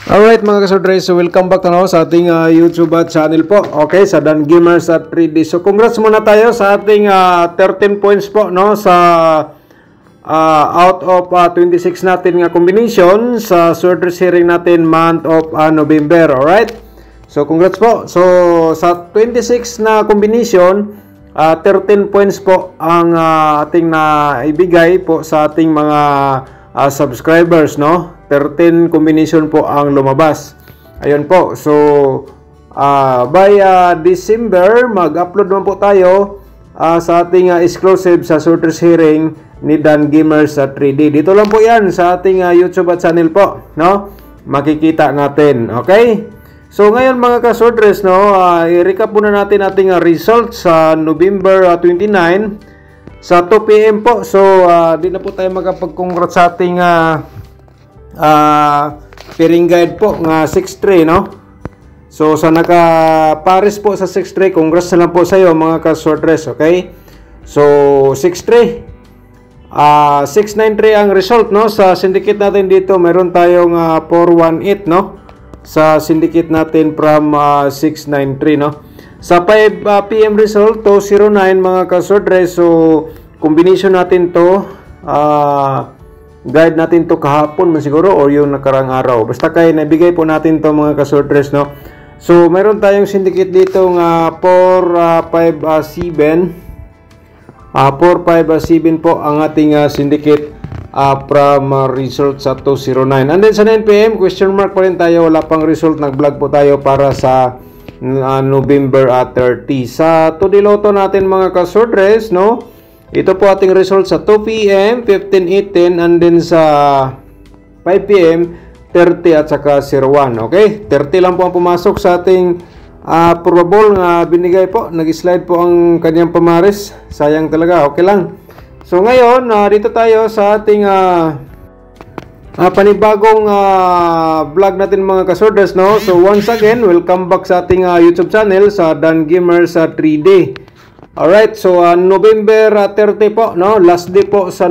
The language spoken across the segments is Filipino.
Alright mga kasodre, so welcome back na sa ating YouTube channel po. Okay, sa Dan Gamers at 3D. So congrats muna tayo sa ating 13 points po no sa out of 26 natin nga combination sa sorters hearing natin month of November. Alright? So congrats po. So sa 26 na combination, 13 points po ang ating na ibigay po sa ating mga subscribers, no? 13 combination po ang lumabas. Ayun po. So, by December, mag-upload naman po tayo sa ating exclusive sa sorters hearing ni Dan Gamers at 3D. Dito lang po yan sa ating YouTube at channel po, no? Makikita natin. Okay? So, ngayon mga ka-sorters, no? I-recap muna natin ating results sa November 29 sa 2 PM po. So, di na po tayo makapag-congrats sa ating pairing guide po nga 6-3, no? So sa naka-pares po sa 6-3, congrats na lang po sa iyo mga ka-sorters, okay? So 6-3, 6-9-3 ang result, no? Sa syndicate natin dito meron tayong 4-1-8, no? Sa syndicate natin from 6-9-3, no? Sa 5 PM result 2-0-9 mga ka-sorters. So combination natin to, guide natin to kahapon man siguro or yung nakarang araw. Basta kay nabigay po natin to mga ka-sorters, no? So, meron tayong syndicate dito nga 4-5-7. 4-5-7 po ang ating syndicate from result sa 209. And then sa 9 PM, question mark pa rin tayo. Wala pang result. Nag-vlog po tayo para sa November 30. Sa Tudiloto natin mga ka-sorters, no? Ito po ating result sa 2 PM, 15-18, and then sa 5 PM, 30 at saka 01. Okay? 30 lang po ang pumasok sa ating probable nga binigay po. Nag-slide po ang kanyang pamares. Sayang talaga. Okay lang. So ngayon, dito tayo sa ating panibagong vlog natin mga ka-sorters, no? So once again, welcome back sa ating YouTube channel sa Dan Gamers 3D. Alright, so November 30 po, no? Last day po sa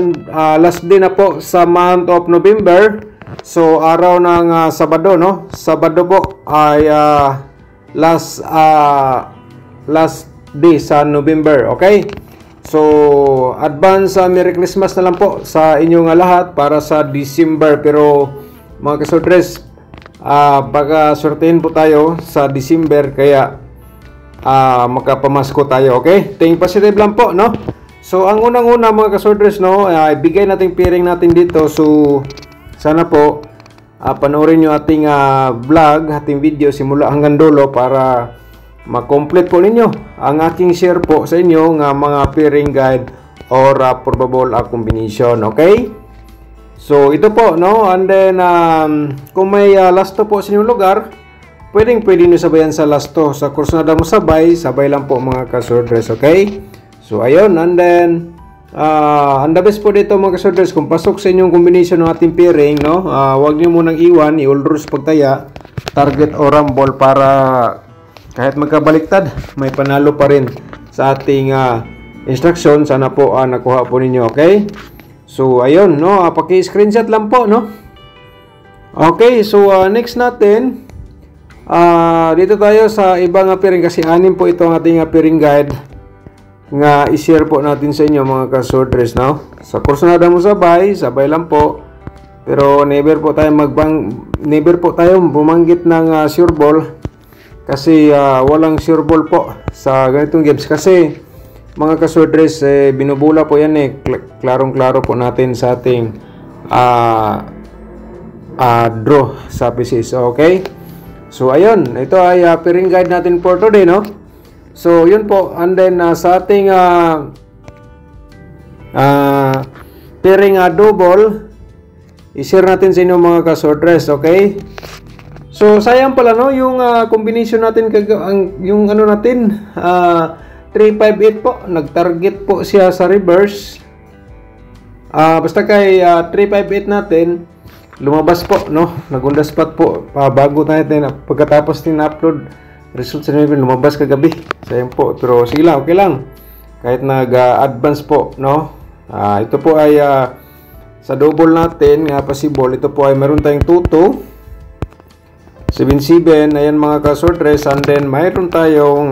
last day na po sa month of November. So araw ng Sabado, no? Sabado po ay last day sa November, okay? So advance Merry Christmas na lang po sa inyong lahat para sa December. Pero mga ka-sorters, baka sortehin po tayo sa December kaya magkapamasko tayo, okay? Think positive lang po, no? So, ang unang-una mga ka-sorters, no? Ibigay natin pairing natin dito. So, sana po panoorin nyo ating vlog, ating video simula hanggang dulo para ma-complete po ninyo ang aking share po sa inyo ng mga pairing guide or probable combination, okay? So, ito po, no? And then, kung may last to po sa inyong lugar, pwede nyo sabayan sa last to. Sa course na mo sabay lang po mga ka-sorters, okay? So, ayun. And then, ang the best po dito mga ka-sorters, kung pasok sa inyong combination ng ating pairing, no? Huwag nyo munang iwan, i-all rules pagtaya, target o rumble para kahit magkabaliktad, may panalo pa rin sa ating instruction. Sana po nakuha po ninyo, okay? So, ayun, no? Paki-screenshot lang po, no? Okay, so next natin, dito tayo sa ibang pairing kasi anim po ito ang ating pairing guide nga i-share po natin sa inyo mga ka-sorters, no? Sa course na mo sabay lang po. Pero never po tayo bumanggit ng sure ball kasi walang sure ball po sa ganitong games kasi mga ka-sorters, binubula po yan klarong-klaro po natin sa ating draw sa PCs, okay? So, ayun. Ito ay pairing guide natin for today, no? So, yun po. And then, sa ating pairing double, i-share natin sa inyo mga ka-sorters, okay? So, sayang pala, no? Yung combination natin, yung ano natin, 358 po. Nag-target po siya sa reverse. Basta kay 358 natin, lumabas po, no? Nag-on-the spot po. Bago natin, pagkatapos din na-upload, results natin lumabas kagabi. Sayang po. Pero sige lang, okay lang. Kahit nag-advance po, no? Ito po ay sa double natin, nga possible. Ito po ay meron tayong 2-2. 7-7. Ayan mga ka-sortress. And then mayroon tayong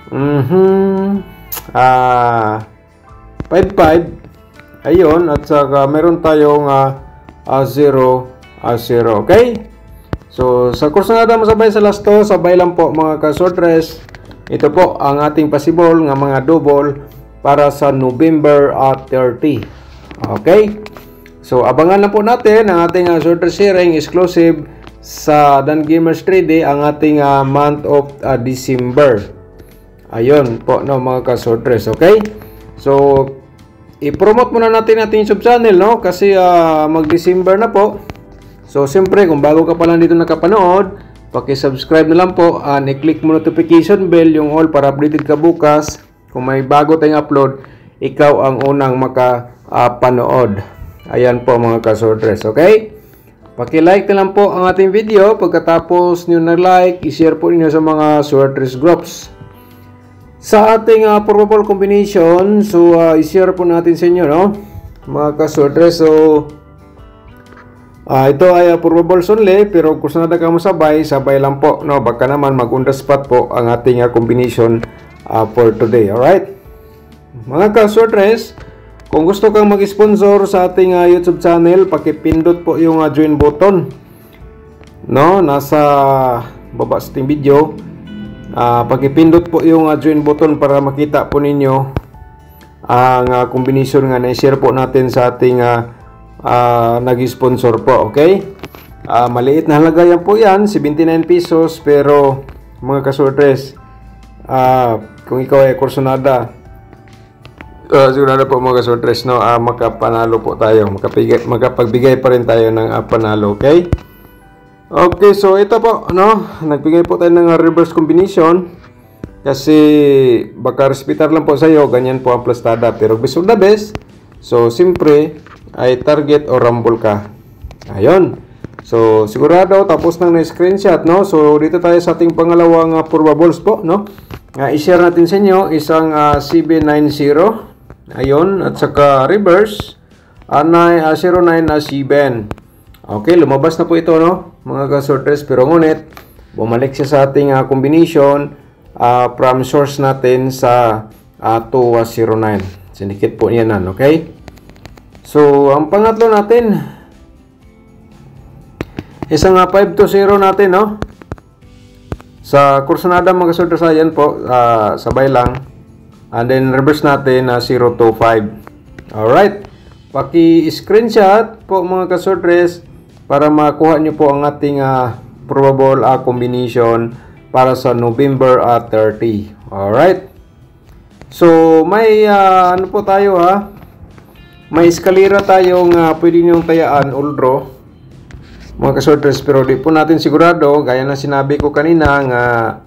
5-5. Ayun. At saka mayroon tayong 0-0. Okay? So, sa kursonada masabay sa last 2, sabay lang po mga ka-sortress. Ito po ang ating possible nga mga double para sa November 30. Okay? So, abangan na po natin ang ating sortress sharing exclusive sa Dan Gamers 3D ang ating month of December. Ayun po no mga ka-sortress. Okay? So, i-promote muna natin ating YouTube channel, no? Kasi mag-December na po. So, siyempre, kung bago ka pa lang dito nakapanood, paki-subscribe na lang po and i-click mo notification bell yung all para updated ka bukas. Kung may bago tayong upload, ikaw ang unang makapanood. Ayan po mga ka-sortress, okay? Paki-like na lang po ang ating video. Pagkatapos nyo na-like, i-share po niyo sa mga sortress groups. Sa ating probable combination, so i-share po natin sa inyo, no? Mga ka-sortress, so ito ay probables only, pero kung saan ka masabay, sabay lang po, no? Baka naman mag-on the spot po ang ating combination for today, alright? Mga ka-sortress, kung gusto kang mag-sponsor sa ating YouTube channel, pakipindot po yung join button, no? Nasa baba sa ating video. Pakipindot po yung join button para makita po ninyo ang combination nga na-share po natin sa ating nag-sponsor po, okay? Maliit na halaga yan po yan, 79 pesos, pero mga ka-sortress, kung ikaw ay kursonada, sigurado po mga ka-sortress, no, makapanalo po tayo, makapagbigay pa rin tayo ng panalo, okay? Okay, so ito po, no, nagbigay po tayo ng reverse combination kasi baka respitar lang po sa iyo, ganyan po ang plastada, pero best of the best, so siyempre ay target o rumble ka. Ayun. So, sigurado tapos nang na-screenshot, no? So, dito tayo sa ating pangalawang probables po, no? I-share natin sa inyo isang 790. Ayun, at saka reverse 09 Okay, lumabas na po ito, no? Mga ka-sortress, pero ngunit bumalik siya sa ating combination from source natin sa 209. Sinikit po yan, okay? So, ang pangatlo natin, isang 5-0 natin, no? Sa kursonada mga ka-sortress, ayan po, sabay lang. And then, reverse natin 0-5. Alright. Paki-screenshot po mga ka-sortress para makuha nyo po ang ating probable combination para sa November 30. Alright. So, may ano po tayo may eskalera tayong pwede nyong tayaan all draw mga ka-sortress, pero di po natin sigurado, gaya na sinabi ko kanina nga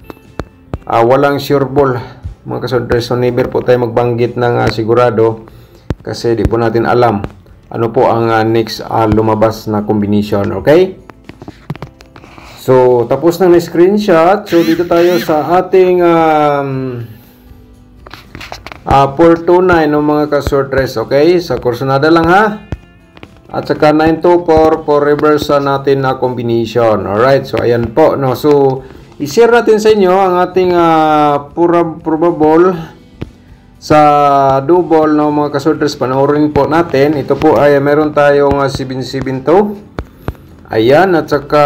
walang sure ball mga ka-sortress, so never po tayo magbanggit ng sigurado kasi di po natin alam ano po ang next lumabas na combination, okay? So tapos na screenshot, so dito tayo sa ating 429 ng mga ka-sortress, okay? Sa kursonada lang at saka 924 for reverse natin na combination. Alright, so ayan po, no? So i-share natin sa inyo ang ating probable sa double, no mga ka-sortress. Panoorin po natin. Ito po ay meron tayong 772. Ayan, at saka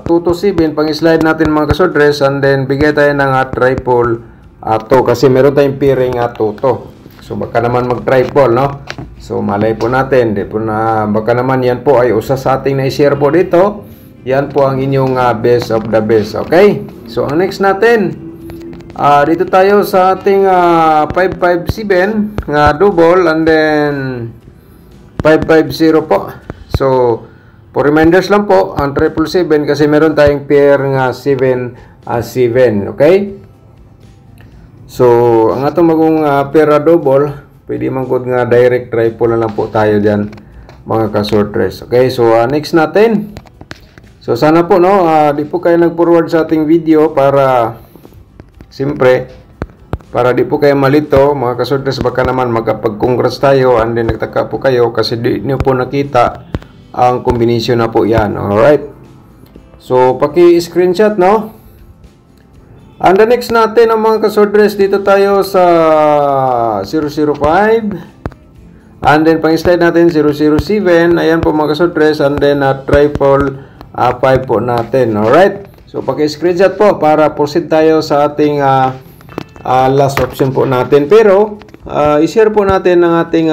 227 pang-slide natin mga ka-sortress, and then bigay tayo ng triple to kasi meron tayong pairing to. So baka naman mag-triple, no? So malay po natin, di po na baka naman yan po ay usa sa ating na-share po dito. Yan po ang inyong best of the best, okay? So ang next natin, dito tayo sa ating 557 nga double, and then 550 po. So for reminders lang po, ang 777 kasi meron tayong pair nga 7 okay? So, ang atong magong pera double, pwede man gud nga direct triple na lang po tayo diyan mga ka-sortress. Okay, so next natin. So, sana po, no, di po kayo nag-forward sa ating video para, siyempre, para di po kayo malito, mga ka-sortress, baka naman magkapag-congrats tayo, and then nagtaka po kayo kasi di nyo po nakita ang combination na po yan. Alright. So, paki-screenshot, no? And the next natin ang mga kasordres, dito tayo sa 005. And then, pang-slide natin 007. Ayan po mga kasordres. And then, triple 5 po natin. Alright? So, paki-screenshot po para proceed tayo sa ating last option po natin. Pero, i-share po natin ang ating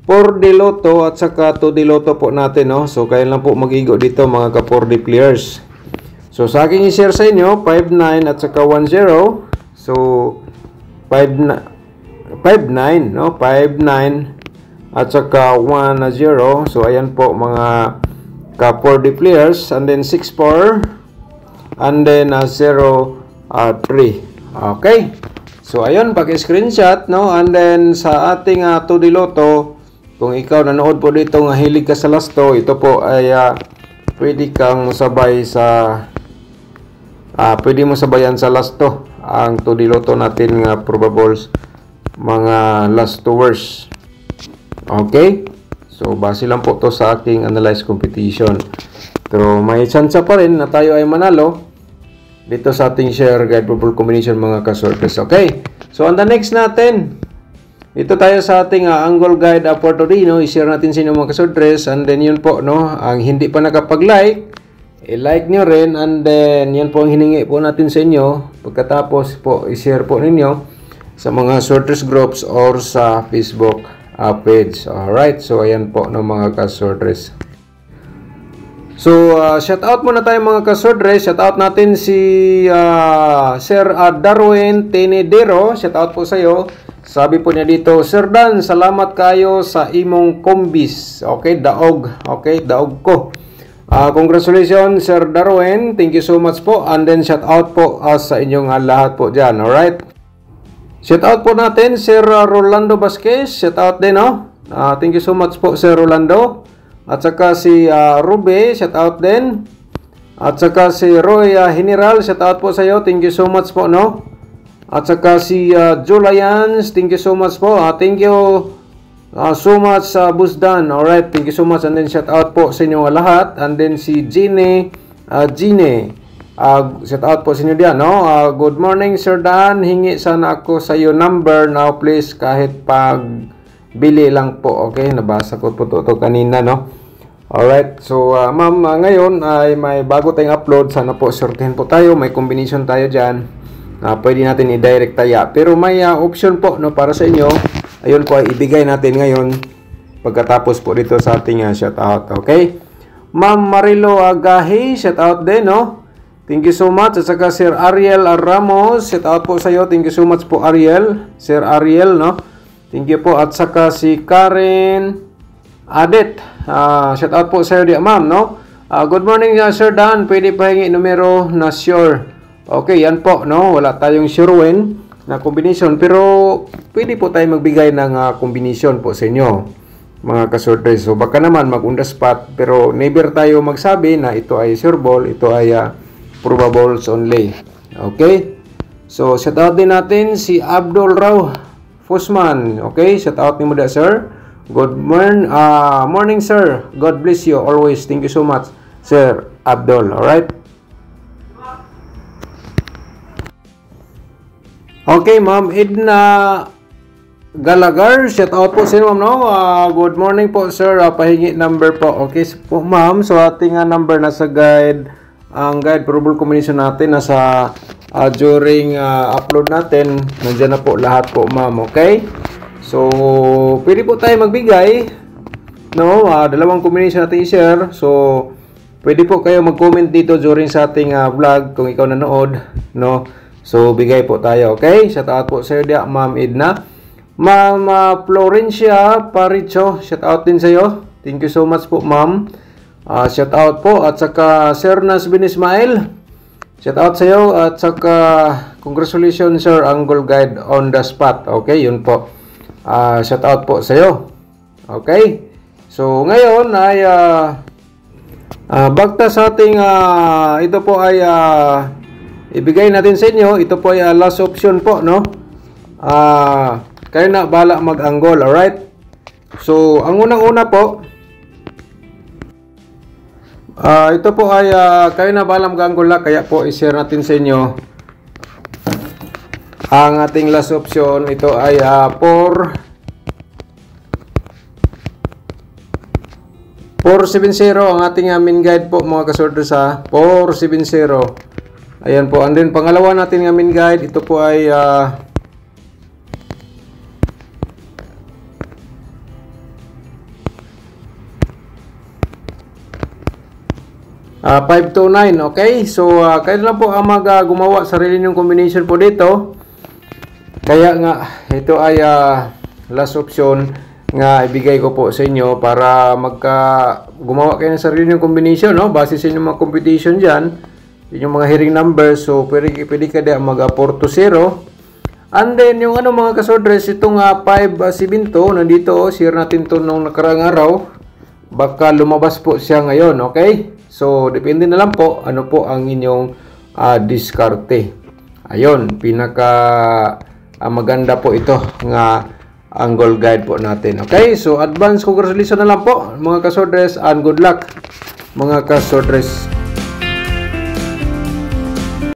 4D Lotto at saka 2D Lotto po natin, no? So, kaya lang po mag-igo dito mga ka-4D players. So, sa aking i-share sa inyo, 59 at saka 10. So, 59, no? 59 at saka 10. So, ayan po mga ka-4D players. And then, 64. And then, 03. Okay. So, ayun, paki-screenshot, no? And then, sa ating 2D Lotto, kung ikaw nanood po dito nga hilig ka sa lasto, ito po ay pwede kang sabay sa pwede mo sabayan sa lasto ang 2D Lotto natin nga probables mga last hours. Okay? So base lang po to sa aking analyze competition. Pero may chance pa rin na tayo ay manalo dito sa ating share guide probable combination mga ka-sorters. Okay? So on the next natin, ito tayo sa ating angle guide for today, no? I-share natin sa inyo mga kasordres. And then yun po, no? Ang hindi pa nakapag-like, i-like nyo rin. And then yan po ang hiningi po natin sa inyo. Pagkatapos po, i-share po ninyo sa mga sorters groups or sa Facebook page. Alright, so ayan po, no, mga kasordres. So, shout out muna tayo mga kasordres. Shout out natin si Sir Darwin Tenedero. Shout out po sa iyo. Sabi po niya dito, Sir Dan, salamat kayo sa imong kombis. Okay, daog. Okay, daog ko. Congratulations, Sir Darwin. Thank you so much po. And then, shout out po sa inyong lahat po dyan. Alright? Shout out po natin, Sir Rolando Vasquez. Shout out din, no? Thank you so much po, Sir Rolando. At saka si Ruby, shout out din. At saka si Roy General, shout out po sa iyo. Thank you so much po, no? At saka si Julians, thank you so much po. Thank you so much, Busdan. Alright, thank you so much. And then shout out po sa inyo lahat. And then si Gine, shout out po sa inyo diyan, no? Good morning, Sir Dan. Hingi sana ako sa iyo number now, please. Kahit pag bili lang po. Okay, nabasa ko po to kanina, no? Alright, so ma'am, ngayon ay may bago tayong upload. Sana po sortihin po tayo. May combination tayo dyan. Pwede natin i-direct taya. Pero may option po, no, para sa inyo. Ayun po ay ibigay natin ngayon pagkatapos po dito sa ating shoutout. Okay? Ma'am Marilo Agahe, shoutout din, no? Thank you so much. At saka Sir Ariel Ramos, shoutout po sa iyo. Thank you so much po, Ariel. Sir Ariel, no? Thank you po. At saka si Karen Adet, shoutout po sa iyo, ma'am, no? Good morning, Sir Dan. Pwede pa hingi numero na sure. Okay, yan po, no? Wala tayong sure when na combination, pero pwede po tayo magbigay ng combination po sa inyo, mga kasorters. So, baka naman mag-on the spot, pero never tayo magsabi na ito ay sure ball, ito ay probables only. Okay? So, shout out din natin si Abdul Rao Fusman. Okay? Shout out ni mo da, sir. Good morning, sir. God bless you always. Thank you so much, Sir Abdul. Alright? Okay, Ma'am Edna Galagar, shout out po sa inyo, ma'am, no? Good morning po, sir. Pahingi number po. Okay, so po, ma'am. So, ating number nasa guide. Ang guide probable combination natin nasa during upload natin. Nandiyan na po lahat po, ma'am. Okay? So, pwede po tayo magbigay. No? Dalawang combination natin i-share. So, pwede po kayo mag-comment dito during sa ating vlog kung ikaw nanood. No? So, bigay po tayo, okay? Shout out po sa iyo, Ma'am Edna. Ma'am Florencia Paricho, shout out din sa iyo. Thank you so much po, ma'am. Shout out po. At saka, Sir Nasbin Ismail, shout out sa iyo. At saka, congratulations, Sir Angle Guide on the spot. Okay, yun po. Shout out po sa iyo. Okay? So, ngayon ay bagta sa ating ito po ay ibigay natin sa inyo. Ito po ay last option po, no? Kayo na bala mag-anggol, alright? So, ang unang-una po, Ito po ay kayo na balam ganggula, kaya po i-share natin sa inyo ang ating last option. Ito ay 470 ang ating main guide po mga kasorder sa 470. Ayan po. And then pangalawa natin main guide, ito po ay 529. Okay, so kayo lang po ang gumawa sarili nyong combination po dito. Kaya nga ito ay last option nga ibigay ko po sa inyo para gumawa kayo ng sarili nyong combination, no? Base sa inyong mga competition diyan, yung mga hearing numbers. So pwede ka din mag 420. And then yung mga kasordres, itong 572 nandito, share natin to nung nakaraang araw. Baka lumabas po siya ngayon, okay? So depende na lang po ano po ang inyong diskarte. Ayun, maganda po ito nga ang goal guide po natin. Okay, so advance congratulations na lang po mga kasordres and good luck mga kasordres.